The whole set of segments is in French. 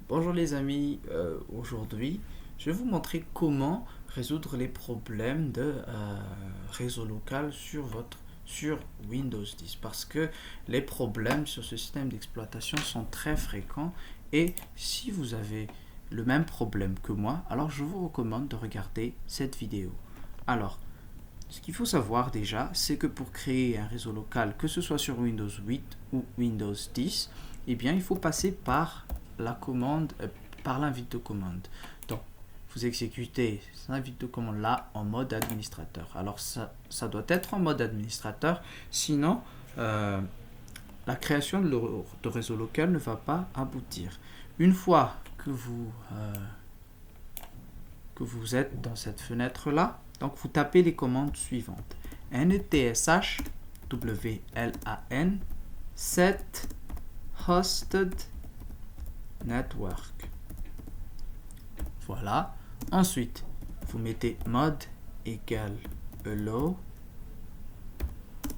Bonjour les amis, aujourd'hui je vais vous montrer comment résoudre les problèmes de réseau local sur Windows 10 parce que les problèmes sur ce système d'exploitation sont très fréquents et si vous avez le même problème que moi, alors je vous recommande de regarder cette vidéo. Alors, ce qu'il faut savoir déjà, c'est que pour créer un réseau local, que ce soit sur Windows 8 ou Windows 10, eh bien, il faut passer par la commande, par l'invite de commande. Donc, vous exécutez cette invite de commande là en mode administrateur. Alors, ça doit être en mode administrateur, sinon la création de réseau local ne va pas aboutir. Une fois que vous êtes dans cette fenêtre là, donc vous tapez les commandes suivantes. NTSH WLAN set hosted network. Voilà. Ensuite, vous mettez mode égale allow.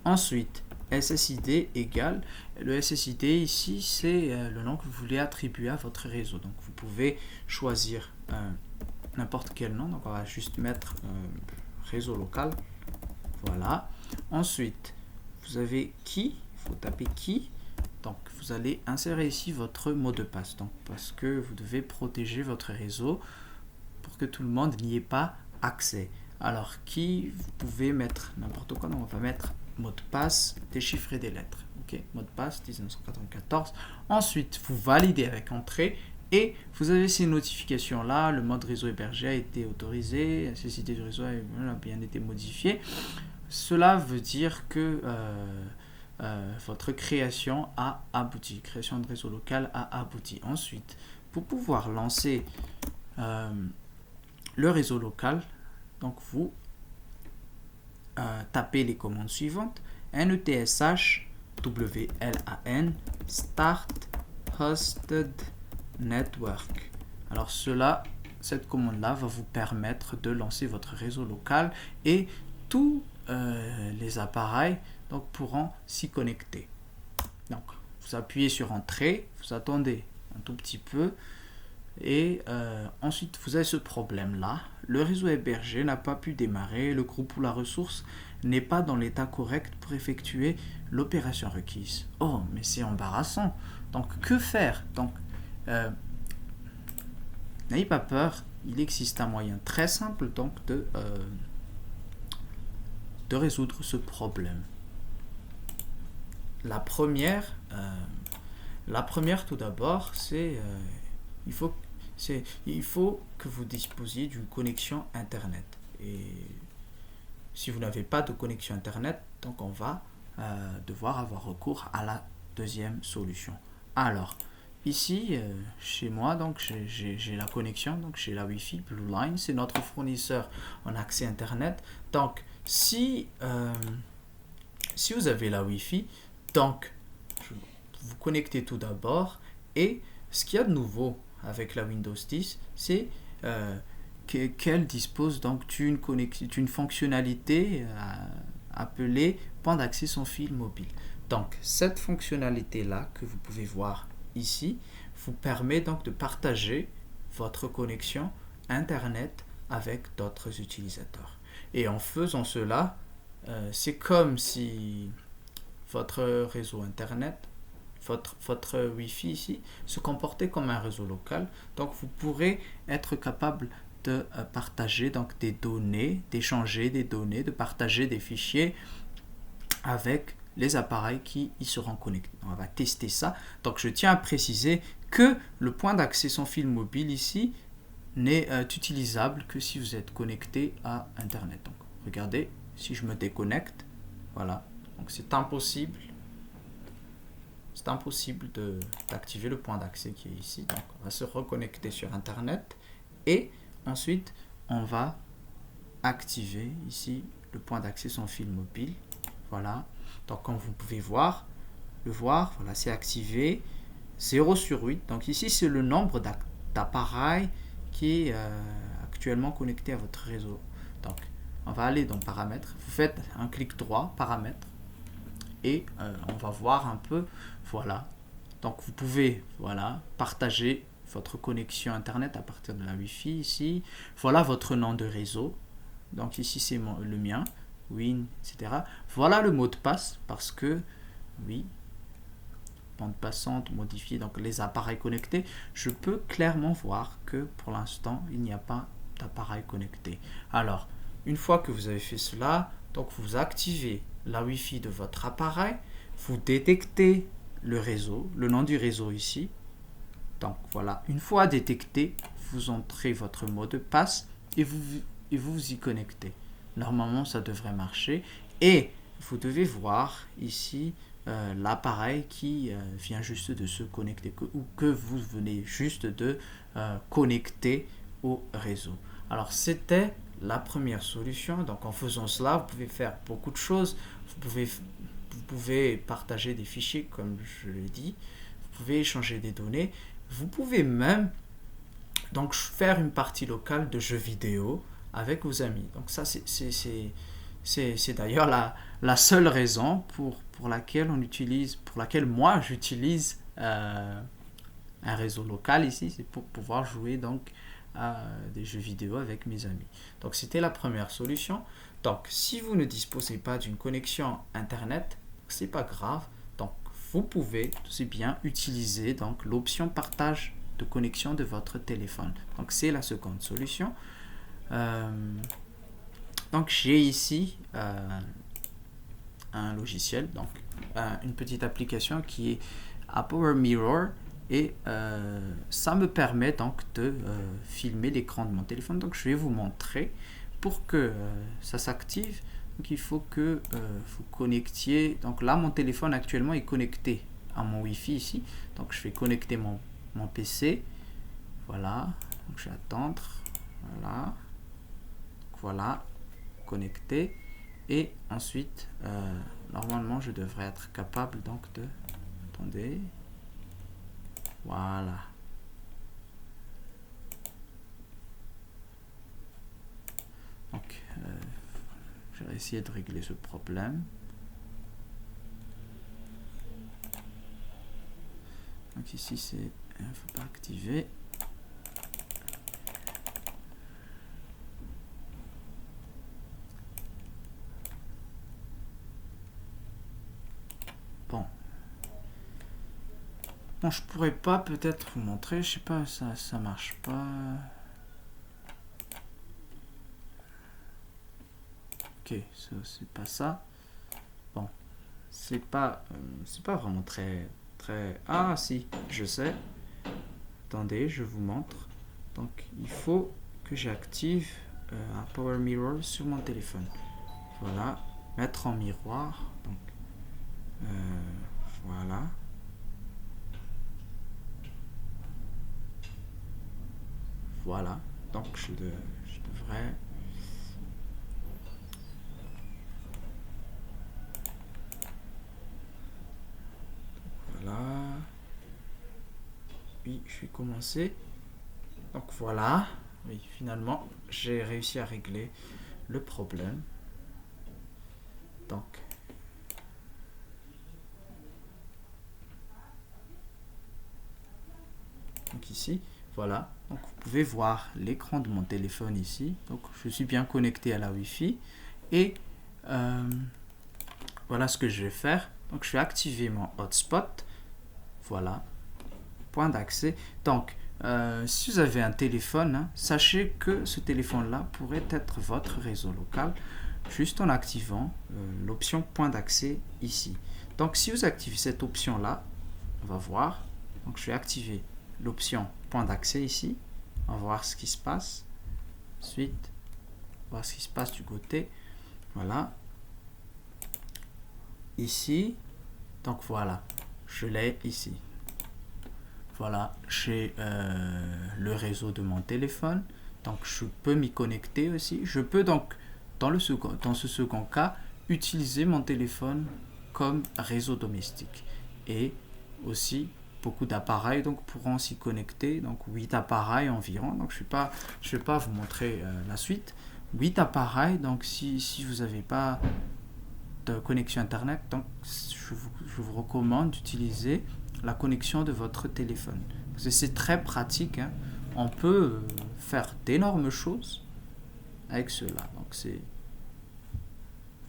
Ensuite, SSID égale. Le SSID ici, c'est le nom que vous voulez attribuer à votre réseau. Donc vous pouvez choisir n'importe quel nom. Donc on va juste mettre réseau local. Voilà. Ensuite, vous avez key. Il faut taper key. Donc vous allez insérer ici votre mot de passe. Donc, parce que vous devez protéger votre réseau pour que tout le monde n'y ait pas accès. Alors key, vous pouvez mettre n'importe quoi. Donc on va mettre mot de passe déchiffrer des lettres. Ok, mot de passe 1994. Ensuite, vous validez avec entrée. Et vous avez ces notifications là, le mode réseau hébergé a été autorisé, la nécessité du réseau a bien été modifiée. Cela veut dire que votre création a abouti, création de réseau local a abouti. Ensuite, pour pouvoir lancer le réseau local, donc vous tapez les commandes suivantes. NETSH WLAN start hosted network. Alors cette commande-là va vous permettre de lancer votre réseau local et tous les appareils donc, pourront s'y connecter. Donc, vous appuyez sur Entrée, vous attendez un tout petit peu et ensuite vous avez ce problème-là. Le réseau hébergé n'a pas pu démarrer, le groupe ou la ressource n'est pas dans l'état correct pour effectuer l'opération requise. Oh, mais c'est embarrassant. Donc, que faire? Donc, n'ayez pas peur, il existe un moyen très simple donc de résoudre ce problème. La première tout d'abord, c'est il faut que vous disposiez d'une connexion Internet. Et si vous n'avez pas de connexion Internet, donc on va devoir avoir recours à la deuxième solution. Alors, ici, chez moi, donc j'ai la connexion, donc j'ai la Wi-Fi, Blue Line, c'est notre fournisseur en accès Internet. Donc, si vous avez la Wi-Fi, donc vous connectez tout d'abord et ce qu'il y a de nouveau avec la Windows 10, c'est qu'elle dispose donc d'une fonctionnalité appelée point d'accès sans fil mobile. Donc cette fonctionnalité-là que vous pouvez voir ici vous permet donc de partager votre connexion Internet avec d'autres utilisateurs. Et en faisant cela, c'est comme si votre réseau Internet, votre Wi-Fi ici, se comportait comme un réseau local. Donc vous pourrez être capable de partager donc des données, d'échanger des données, de partager des fichiers avec les appareils qui y seront connectés. On va tester ça. Donc je tiens à préciser que le point d'accès sans fil mobile ici n'est utilisable que si vous êtes connecté à Internet. Donc regardez, si je me déconnecte, voilà, donc c'est impossible d'activer le point d'accès qui est ici. Donc on va se reconnecter sur Internet et ensuite on va activer ici le point d'accès sans fil mobile. Voilà, donc comme vous pouvez voir, voilà, c'est activé 0 sur 8. Donc ici c'est le nombre d'appareils qui est actuellement connecté à votre réseau. Donc on va aller dans paramètres, vous faites un clic droit, paramètres, et on va voir un peu, voilà. Donc vous pouvez, voilà, partager votre connexion Internet à partir de la Wi-Fi ici. Voilà votre nom de réseau. Donc ici, c'est le mien, Win, etc. Voilà le mot de passe parce que, oui, bande passante, modifier donc les appareils connectés. Je peux clairement voir que pour l'instant, il n'y a pas d'appareil connecté. Alors, une fois que vous avez fait cela, donc vous activez la Wi-Fi de votre appareil, vous détectez le réseau, le nom du réseau ici. Donc voilà, une fois détecté, vous entrez votre mot de passe et vous y connectez. Normalement, ça devrait marcher. Et vous devez voir ici l'appareil qui vient juste de se connecter ou que vous venez juste de connecter au réseau. Alors, c'était la première solution. Donc, en faisant cela, vous pouvez faire beaucoup de choses. Vous pouvez partager des fichiers, comme je l'ai dit. Vous pouvez échanger des données. Vous pouvez même donc faire une partie locale de jeux vidéo avec vos amis. Donc ça, c'est d'ailleurs la seule raison pour laquelle moi j'utilise un réseau local ici, c'est pour pouvoir jouer donc à des jeux vidéo avec mes amis. Donc c'était la première solution. Donc si vous ne disposez pas d'une connexion internet, c'est pas grave. Donc vous pouvez aussi bien utiliser donc l'option partage de connexion de votre téléphone. Donc c'est la seconde solution. Donc j'ai ici un logiciel, donc une petite application qui est à Power Mirror et ça me permet donc de filmer l'écran de mon téléphone. Donc je vais vous montrer pour que ça s'active. Donc il faut que vous connectiez. Donc là mon téléphone actuellement est connecté à mon Wi-Fi ici. Donc je vais connecter mon PC. Voilà. Donc je vais attendre. Voilà. Voilà. Connecté. Et ensuite, normalement, je devrais être capable donc de... Attendez. Voilà. Donc, je vais essayer de régler ce problème. Donc ici, c'est... Il ne faut pas activer. Bon, je pourrais pas peut-être vous montrer, je sais pas, ça marche pas. Ok, c'est pas ça. Bon, c'est pas vraiment très. Ah si, je sais. Attendez, je vous montre. Donc il faut que j'active un Power Mirror sur mon téléphone. Voilà, mettre en miroir. Donc voilà. Voilà, donc je devrais... Voilà. Oui, je vais commencer. Donc voilà. Oui, finalement, j'ai réussi à régler le problème. Donc ici, voilà. Donc vous pouvez voir l'écran de mon téléphone ici. Donc je suis bien connecté à la Wi-Fi. Et voilà ce que je vais faire. Donc je vais activer mon hotspot. Voilà. Point d'accès. Donc si vous avez un téléphone, hein, sachez que ce téléphone-là pourrait être votre réseau local juste en activant l'option point d'accès ici. Donc si vous activez cette option-là, on va voir. Donc je vais activer l'option point d'accès ici. On va voir ce qui se passe. Ensuite, voir ce qui se passe du côté. Voilà. Ici. Donc voilà. Je l'ai ici. Voilà. J'ai le réseau de mon téléphone. Donc je peux m'y connecter aussi. Je peux donc, dans ce second cas, utiliser mon téléphone comme réseau domestique. Et aussi, beaucoup d'appareils donc pourront s'y connecter, donc 8 appareils environ. Donc je vais pas vous montrer la suite. 8 appareils, donc si vous n'avez pas de connexion internet, donc je vous recommande d'utiliser la connexion de votre téléphone. C'est très pratique, hein. On peut faire d'énormes choses avec cela. Donc c'est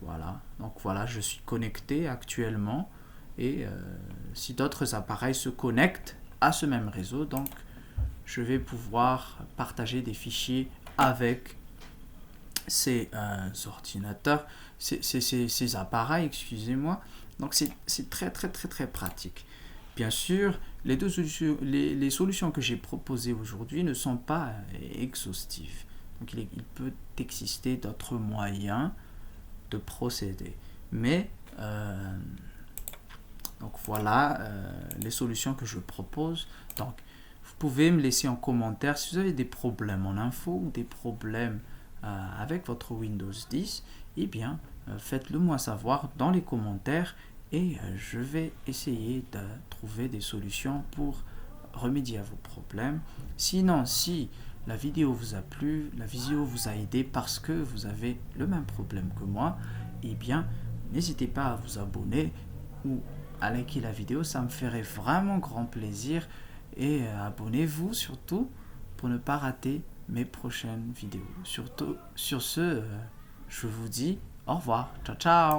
voilà. Donc voilà, je suis connecté actuellement et si d'autres appareils se connectent à ce même réseau, donc je vais pouvoir partager des fichiers avec ces ordinateurs, ces appareils, excusez-moi. Donc c'est très très très très pratique. Bien sûr, les solutions que j'ai proposées aujourd'hui ne sont pas exhaustives. Donc il peut exister d'autres moyens de procéder. Mais donc voilà les solutions que je propose. Donc vous pouvez me laisser en commentaire si vous avez des problèmes en info ou des problèmes avec votre Windows 10. Eh bien, faites-le moi savoir dans les commentaires et je vais essayer de trouver des solutions pour remédier à vos problèmes. Sinon, si la vidéo vous a plu, la vidéo vous a aidé parce que vous avez le même problème que moi, eh bien, n'hésitez pas à vous abonner ou à liker la vidéo, ça me ferait vraiment grand plaisir. Et abonnez-vous surtout pour ne pas rater mes prochaines vidéos. Surtout, sur ce, je vous dis au revoir. Ciao, ciao.